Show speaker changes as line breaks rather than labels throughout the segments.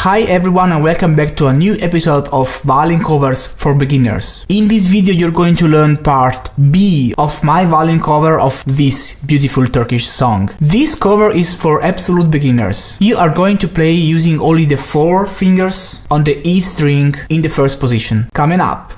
Hi everyone and welcome back to a new episode of violin covers for beginners. In this video you're going to learn part B of my violin cover of this beautiful Turkish song. This cover is for absolute beginners. You are going to play using only the 4 fingers on the E string in the first position. Coming up.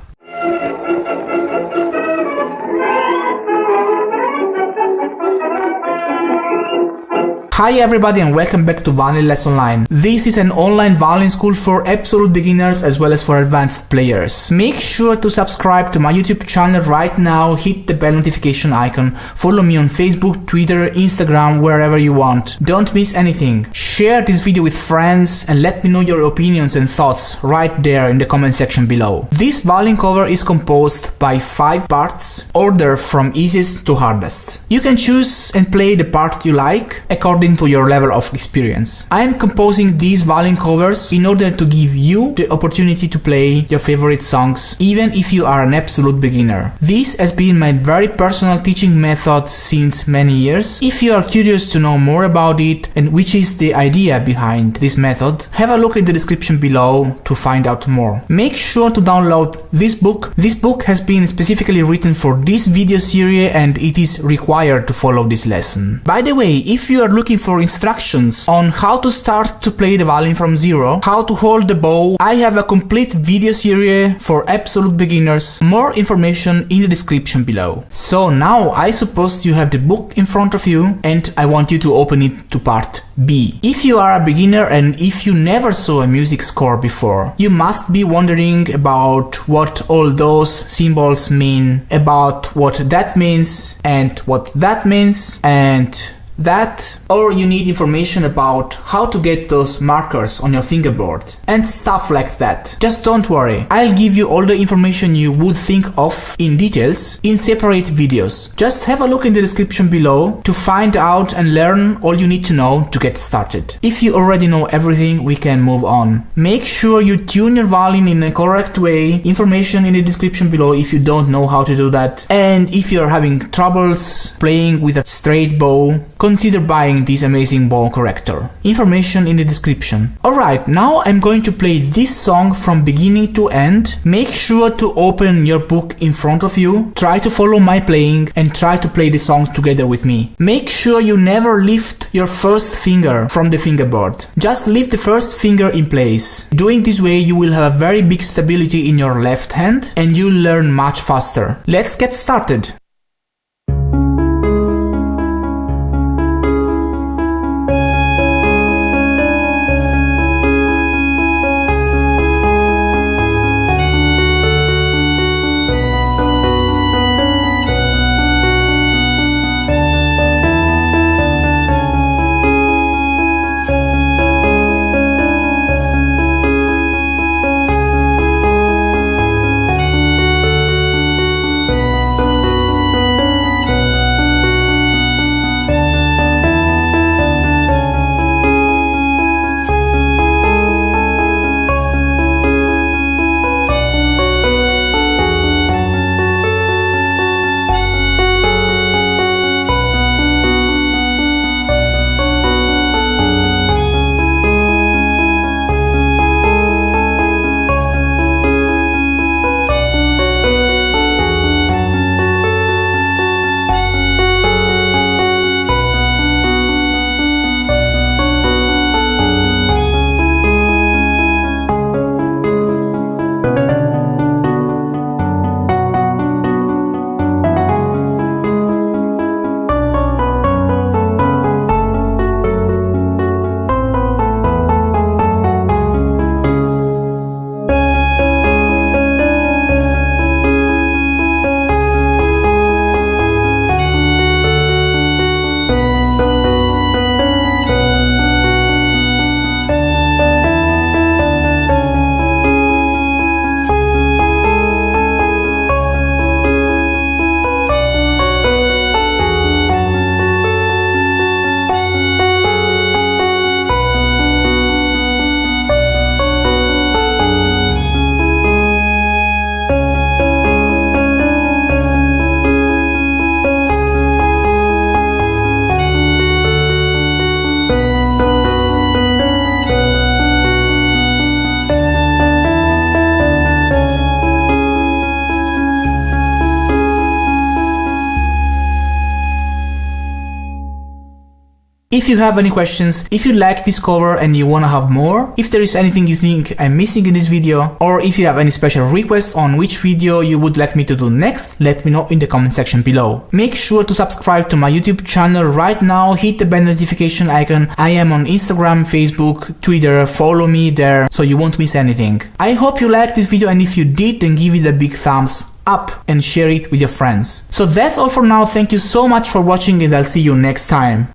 Hi everybody and welcome back to Violin Lesson Online. This is an online violin school for absolute beginners as well as for advanced players. Make sure to subscribe to my YouTube channel right now, hit the bell notification icon, follow me on Facebook, Twitter, Instagram, wherever you want. Don't miss anything. Share this video with friends and let me know your opinions and thoughts right there in the comment section below. This violin cover is composed by 5 parts, ordered from easiest to hardest. You can choose and play the part you like according to your level of experience. I am composing these violin covers in order to give you the opportunity to play your favorite songs even if you are an absolute beginner. This has been my very personal teaching method since many years. If you are curious to know more about it and which is the idea behind this method, have a look in the description below to find out more. Make sure to download this book. This book has been specifically written for this video series and it is required to follow this lesson. By the way, if you are looking for instructions on how to start to play the violin from zero, how to hold the bow, I have a complete video series for absolute beginners. More information in the description below. So now I suppose you have the book in front of you and I want you to open it to part B. If you are a beginner and if you never saw a music score before, you must be wondering about what all those symbols mean, about what that means and what that means and that, or you need information about how to get those markers on your fingerboard and stuff like that. Just don't worry, I'll give you all the information you would think of in details in separate videos. Just have a look in the description below to find out and learn all you need to know to get started. If you already know everything, we can move on. Make sure you tune your violin in a correct way. Information in the description below if you don't know how to do that. And if you're having troubles playing with a straight bow, consider buying this amazing bow corrector. Information in the description. Alright, now I'm going to play this song from beginning to end. Make sure to open your book in front of you, try to follow my playing and try to play the song together with me. Make sure you never lift your first finger from the fingerboard. Just leave the first finger in place. Doing this way you will have a very big stability in your left hand and you'll learn much faster. Let's get started. If you have any questions, if you like this cover and you wanna have more, if there is anything you think I'm missing in this video, or if you have any special requests on which video you would like me to do next, let me know in the comment section below. Make sure to subscribe to my YouTube channel right now, hit the bell notification icon. I am on Instagram, Facebook, Twitter, follow me there so you won't miss anything. I hope you liked this video, and if you did, then give it a big thumbs up and share it with your friends. So that's all for now. Thank you so much for watching, and I'll see you next time.